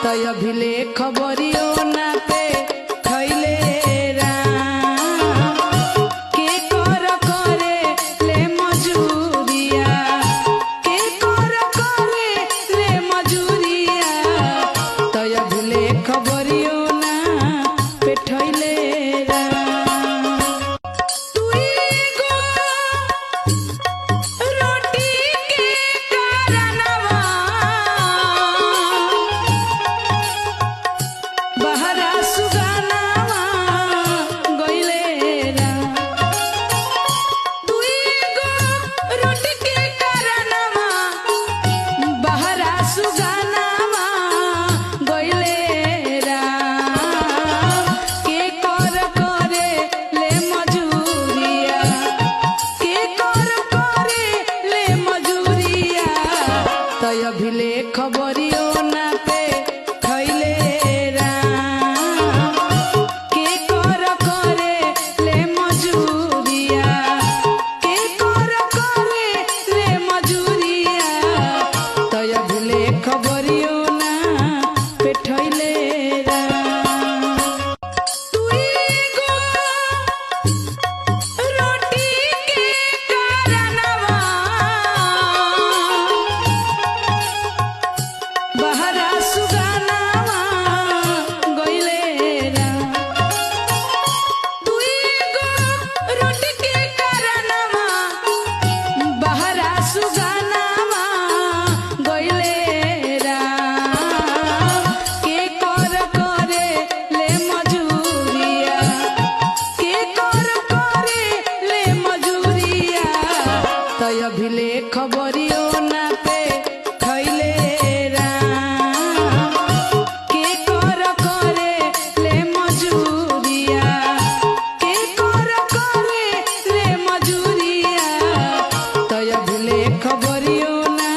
तय भिले खबरियो ना पे खैले के कर करे ले मजूरिया के कर करे ले मजूरिया तय भिले खबरियो ना पे खैले भिले खबरियो ना पे खैले के कर करे ले मजूरिया के कर करे ले मजूरिया तय भिले खबरियो ना पे खैले भिले खबरियो ना पे खैले के कर करे ले मजूरिया के कर करे ले मजूरिया तय भिले खबरियो ना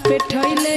पे खैले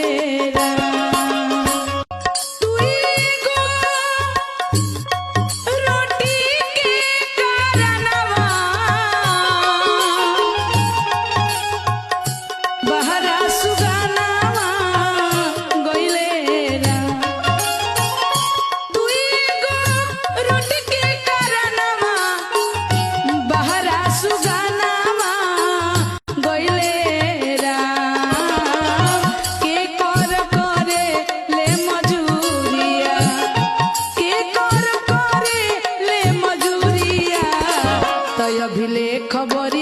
भिले खबर